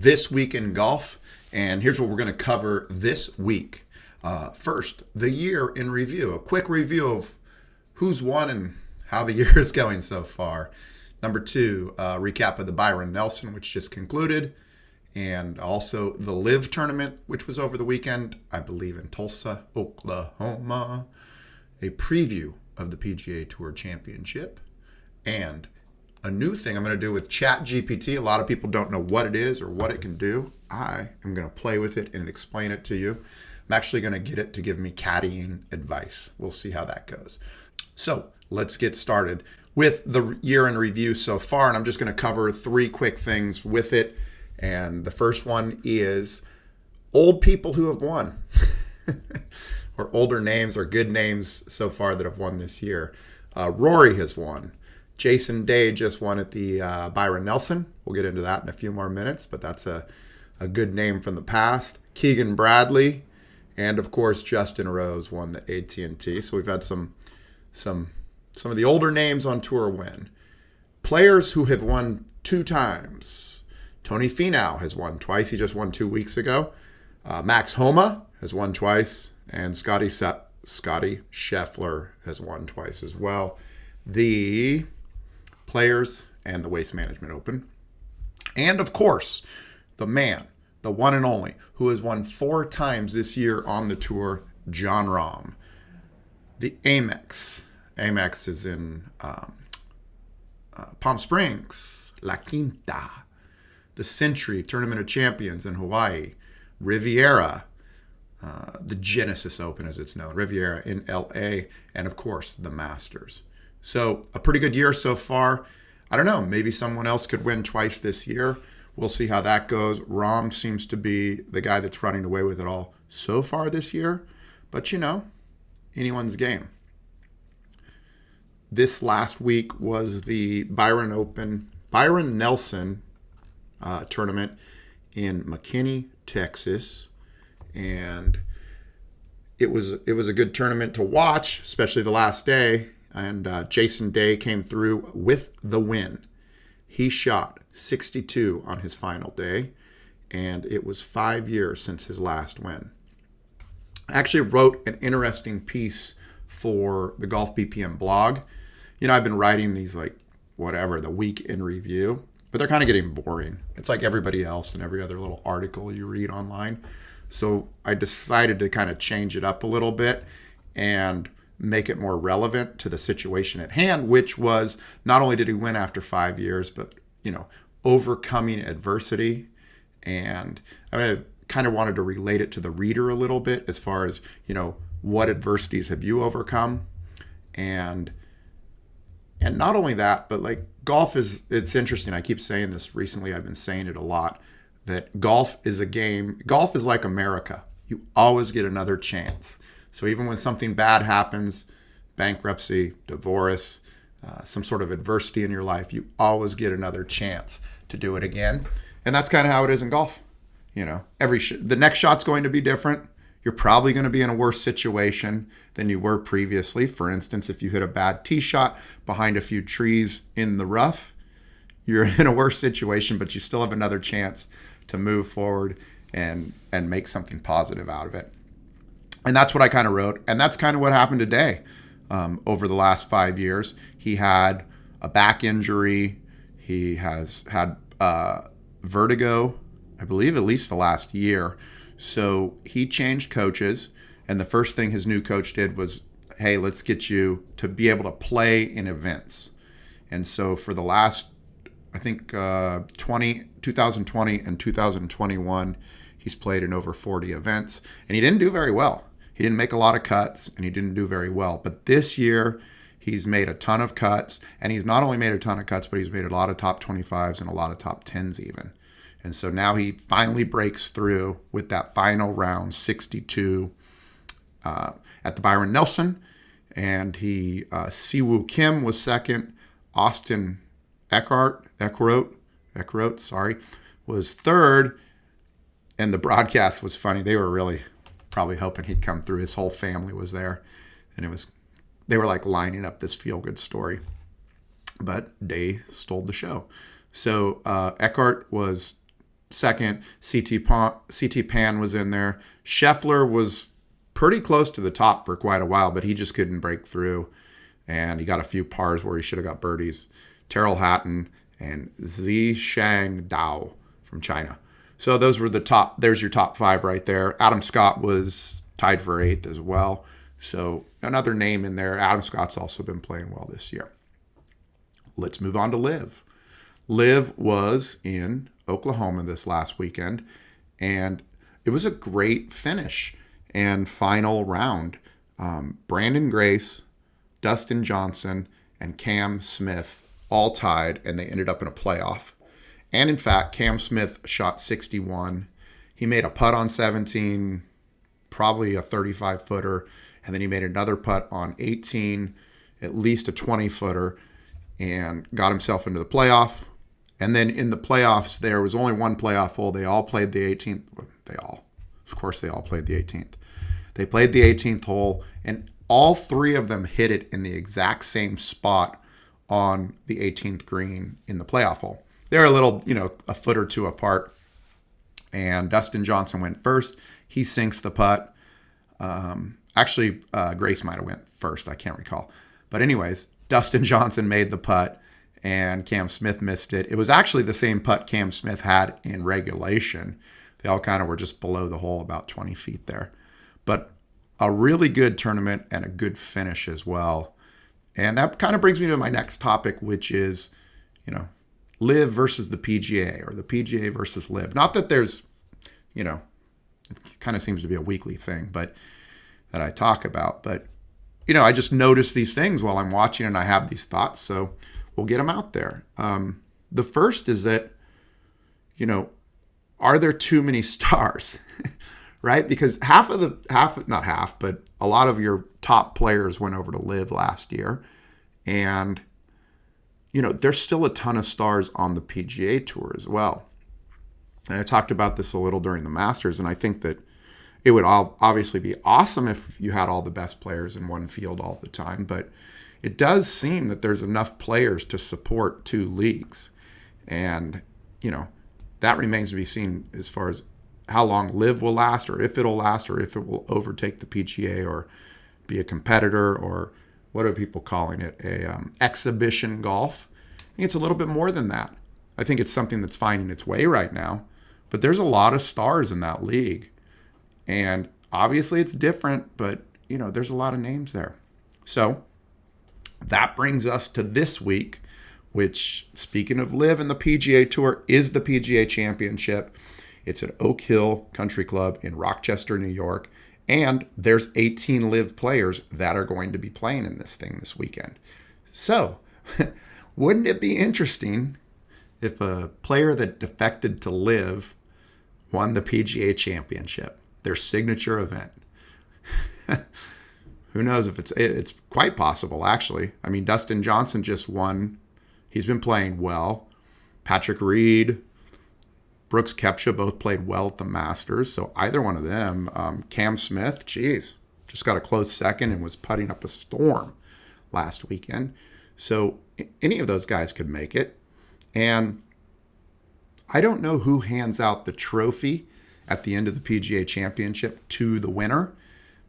this week in golf, and here's what we're going to cover this week. First, the year in review, a quick review of who's won and how the year is going so far. Number two, recap of the Byron Nelson, which just concluded, and also the LIV tournament, which was over the weekend, I believe in Tulsa, Oklahoma. A preview of the PGA Tour Championship, and a new thing I'm going to do with GPT. A lot of people don't know what it is or what it can do. I am going to play with it and explain it to you. I'm actually going to get it to give me caddying advice. We'll see how that goes. So let's get started with the year in review so far, and I'm just going to cover three quick things with it. And the first one is old people who have won. Or older names or good names so far that have won this year. Rory has won. Jason Day just won at the Byron Nelson. We'll get into that in a few more minutes, but that's a good name from the past. Keegan Bradley, and of course Justin Rose won the AT&T. So we've had some of the older names on tour win. Players who have won 2 times. Tony Finau has won twice. He just won 2 weeks ago. Max Homa has won twice, and Scotty Scheffler has won twice as well. The Players and the Waste Management Open. And of course, the man, the one and only, who has won 4 times this year on the tour, Jon Rahm. The Amex. Amex is in Palm Springs, La Quinta. The Sentry, Tournament of Champions in Hawaii. Riviera, the Genesis Open as it's known, Riviera in LA, and of course the Masters. So a pretty good year so far. I don't know, maybe someone else could win twice this year. We'll see how that goes. Rahm seems to be the guy that's running away with it all so far this year, but anyone's game. This last week was the Byron Nelson tournament in McKinney, Texas, and it was a good tournament to watch, especially the last day. And Jason Day came through with the win. He shot 62 on his final day, and it was 5 years since his last win. I actually wrote an interesting piece for the Golf BPM blog. I've been writing these the week in review, but they're kind of getting boring. It's like everybody else and every other little article you read online. So I decided to kind of change it up a little bit and make it more relevant to the situation at hand, which was not only did he win after 5 years, but, overcoming adversity. And I kind of wanted to relate it to the reader a little bit as far as, what adversities have you overcome? And not only that, but golf it's interesting. I keep saying this recently. I've been saying it a lot, that golf is a game. Golf is like America. You always get another chance. So even when something bad happens, bankruptcy, divorce, some sort of adversity in your life, you always get another chance to do it again. And that's kind of how it is in golf. The next shot's going to be different. You're probably going to be in a worse situation than you were previously. For instance, if you hit a bad tee shot behind a few trees in the rough, you're in a worse situation, but you still have another chance to move forward and make something positive out of it. And that's what I kind of wrote. And that's kind of what happened today. Over the last 5 years, he had a back injury. He has had vertigo, I believe, at least the last year. So he changed coaches. And the first thing his new coach did was, hey, let's get you to be able to play in events. And so for the last, I think, 2020 and 2021, he's played in over 40 events. And he didn't do very well. He didn't make a lot of cuts, and he didn't do very well. But this year, he's made a ton of cuts. And he's not only made a ton of cuts, but he's made a lot of top 25s and a lot of top 10s even. And so now he finally breaks through with that final round, 62, at the Byron Nelson. And Siwoo Kim was second. Austin Eckroat, was third. And the broadcast was funny. They were really probably hoping he'd come through. His whole family was there. And they were lining up this feel-good story. But Day stole the show. So Eckroat was second. CT Pan was in there. Scheffler was pretty close to the top for quite a while, but he just couldn't break through. And he got a few pars where he should have got birdies. Terrell Hatton and Zishang Dao from China. So those were the top. There's your top 5 right there. Adam Scott was tied for 8th as well. So another name in there. Adam Scott's also been playing well this year. Let's move on to LIV. LIV was in Oklahoma this last weekend, and it was a great finish and final round. Brandon Grace, Dustin Johnson, and Cam Smith all tied, and they ended up in a playoff. And in fact, Cam Smith shot 61. He made a putt on 17, probably a 35-footer, and then he made another putt on 18, at least a 20-footer, and got himself into the playoff. And then in the playoffs, there was only one playoff hole. They all played the 18th. Of course, they all played the 18th. They played the 18th hole, and all 3 of them hit it in the exact same spot on the 18th green in the playoff hole. They're a little, a foot or 2 apart. And Dustin Johnson went first. He sinks the putt. Grace might have went first. I can't recall. But anyways, Dustin Johnson made the putt, and Cam Smith missed it. It was actually the same putt Cam Smith had in regulation. They all kind of were just below the hole, about 20 feet there. But a really good tournament and a good finish as well. And that kind of brings me to my next topic, which is, LIV versus the PGA, or the PGA versus LIV. Not that there's, it kind of seems to be a weekly thing, but that I talk about. But, I just notice these things while I'm watching, and I have these thoughts. So we'll get them out there. The first is that, are there too many stars? Right? Because but a lot of your top players went over to LIV last year. And, there's still a ton of stars on the PGA Tour as well. And I talked about this a little during the Masters, and I think that it would obviously be awesome if you had all the best players in one field all the time. But it does seem that there's enough players to support 2 leagues. And, that remains to be seen as far as how long LIV will last, or if it'll last, or if it will overtake the PGA or be a competitor, or what are people calling it, exhibition golf. I think it's a little bit more than that. I think it's something that's finding its way right now, but there's a lot of stars in that league. And obviously it's different, but there's a lot of names there. So that brings us to this week, which, speaking of LIV and the PGA Tour, is the PGA Championship. It's at Oak Hill Country Club in Rochester, New York. And there's 18 LIV players that are going to be playing in this thing this weekend. So, wouldn't it be interesting if a player that defected to LIV won the PGA Championship, their signature event? Who knows if it's quite possible, actually. I mean, Dustin Johnson just won. He's been playing well. Patrick Reed, Brooks Koepka both played well at the Masters. So either one of them. Cam Smith, just got a close second and was putting up a storm last weekend. So any of those guys could make it. And I don't know who hands out the trophy at the end of the PGA Championship to the winner.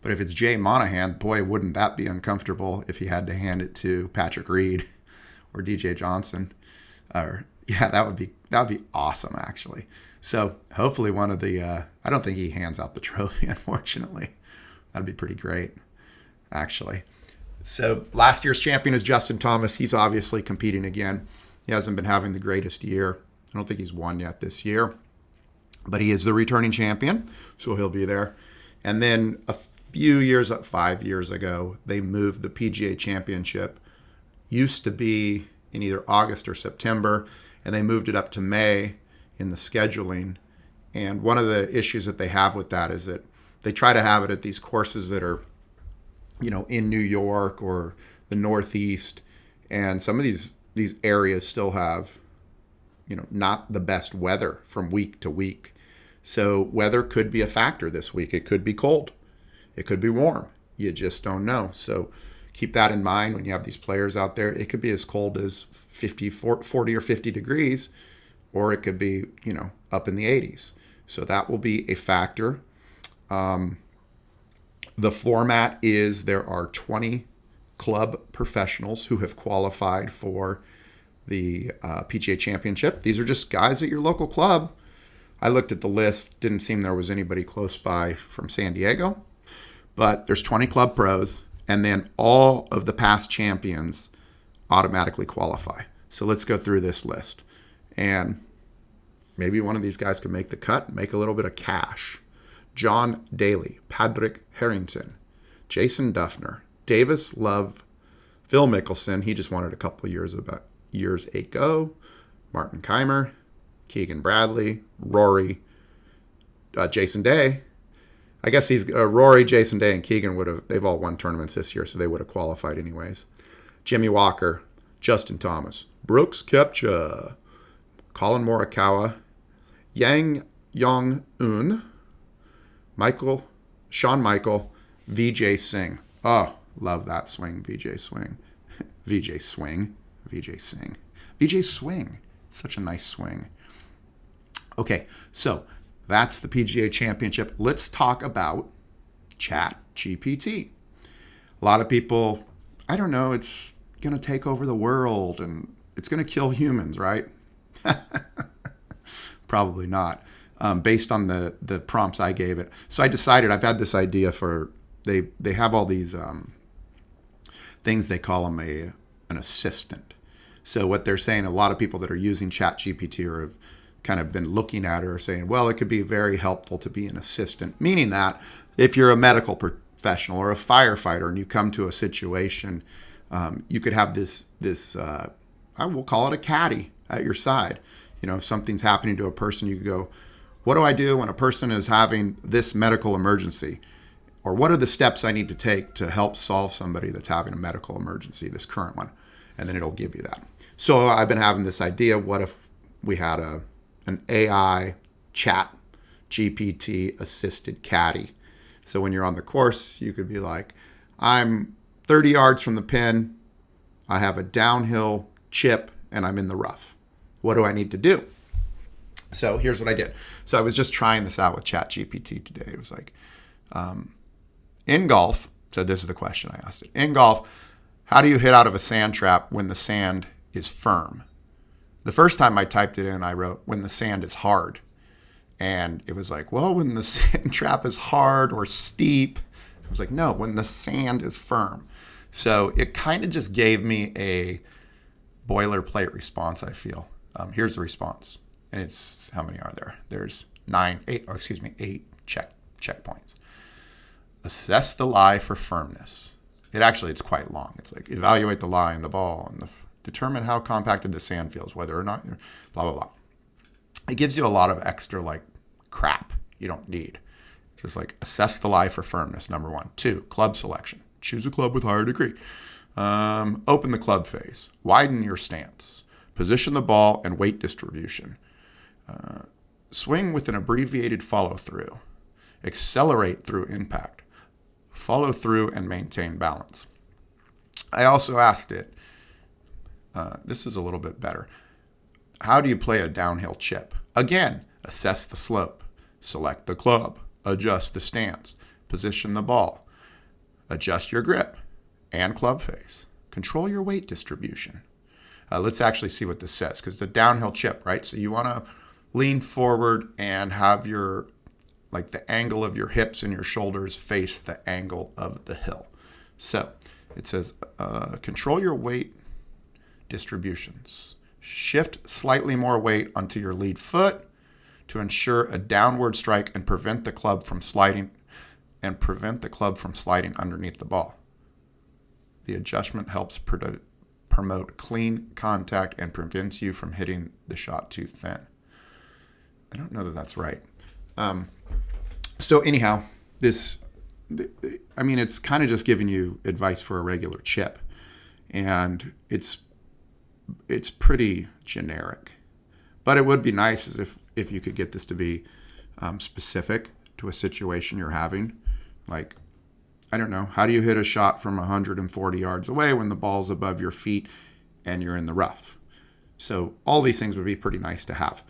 But if it's Jay Monahan, boy, wouldn't that be uncomfortable if he had to hand it to Patrick Reed or DJ Johnson. That would be awesome, actually. So hopefully one of the I don't think he hands out the trophy, unfortunately. That'd be pretty great, actually. So last year's champion is Justin Thomas. He's obviously competing again. He hasn't been having the greatest year. I don't think he's won yet this year. But he is the returning champion, so he'll be there. And then 5 years ago, they moved the PGA Championship. Used to be in either August or September, and they moved it up to May in the scheduling. And one of the issues that they have with that is that they try to have it at these courses that are, in New York or the Northeast. And some of these areas still have, not the best weather from week to week. So weather could be a factor this week. It could be cold. It could be warm. You just don't know. So keep that in mind when you have these players out there. It could be as cold as 40 or 50 degrees, or it could be, up in the 80s. So that will be a factor. The format is there are 20 club professionals who have qualified for the PGA Championship. These are just guys at your local club. I looked at the list, didn't seem there was anybody close by from San Diego, but there's 20 club pros, and then all of the past champions automatically qualify. So let's go through this list, and maybe one of these guys can make the cut, make a little bit of cash. John Daly, Patrick Harrington, Jason Duffner, Davis Love, Phil Mickelson, he just won it a couple of years ago, Martin Keimer, Keegan Bradley, Rory, Jason Day. I guess these Rory, Jason Day, and Keegan they've all won tournaments this year, so they would have qualified anyways. Jimmy Walker, Justin Thomas, Brooks Koepka, Colin Morikawa, Yang Yong-un, Shawn Michael, VJ Singh. Oh, love that swing, VJ Swing. VJ Swing, VJ Singh. VJ Swing, such a nice swing. Okay, so that's the PGA Championship. Let's talk about Chat GPT. A lot of people, I don't know, it's going to take over the world and it's going to kill humans, right? Probably not, based on the prompts I gave it. So I decided, I've had this idea for, they have all these things, they call them an assistant. So what they're saying, a lot of people that are using ChatGPT or have kind of been looking at it are saying, well, it could be very helpful to be an assistant, meaning that if you're a medical professional or a firefighter and you come to a situation, you could have this I will call it a caddy at your side. If something's happening to a person, you could go, what do I do when a person is having this medical emergency? Or what are the steps I need to take to help solve somebody that's having a medical emergency, this current one? And then it'll give you that. So I've been having this idea, what if we had an AI chat GPT assisted caddy? So when you're on the course, you could be like, I'm 30 yards from the pin, I have a downhill chip, and I'm in the rough. What do I need to do? So here's what I did. So I was just trying this out with ChatGPT today. It was like, in golf, so this is the question I asked it. In golf, how do you hit out of a sand trap when the sand is firm? The first time I typed it in, I wrote, when the sand is hard. And it was like, well, when the sand trap is hard or steep. I was like, no, when the sand is firm. So it kind of just gave me a boilerplate response, I feel. Here's the response. And it's, how many are there? There's 8 checkpoints. Assess the lie for firmness. It's quite long. It's like, evaluate the lie in the ball and determine how compacted the sand feels, whether or not, blah, blah, blah. It gives you a lot of extra crap you don't need. It's just like, assess the lie for firmness, number 1. 2, club selection. Choose a club with higher degree. Open the club face. Widen your stance. Position the ball and weight distribution. Swing with an abbreviated follow-through. Accelerate through impact. Follow through and maintain balance. I also asked it, this is a little bit better. How do you play a downhill chip? Again, assess the slope. Select the club. Adjust the stance. Position the ball. Adjust your grip and club face. Control your weight distribution. Let's actually see what this says, because the downhill chip, right? So you want to lean forward and have the angle of your hips and your shoulders face the angle of the hill. So it says, control your weight distributions. Shift slightly more weight onto your lead foot to ensure a downward strike and prevent the club from sliding underneath the ball. The adjustment helps promote clean contact and prevents you from hitting the shot too thin. I don't know that that's right. So anyhow, it's kind of just giving you advice for a regular chip, and it's pretty generic. But it would be nice if you could get this to be specific to a situation you're having. Like, I don't know, how do you hit a shot from 140 yards away when the ball's above your feet and you're in the rough? So all these things would be pretty nice to have.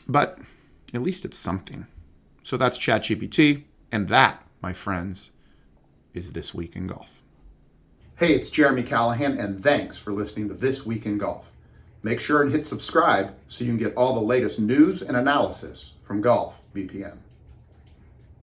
But at least it's something. So that's ChatGPT. And that, my friends, is This Week in Golf. Hey, it's Jeremy Callahan, and thanks for listening to This Week in Golf. Make sure and hit subscribe so you can get all the latest news and analysis from Golf BPM.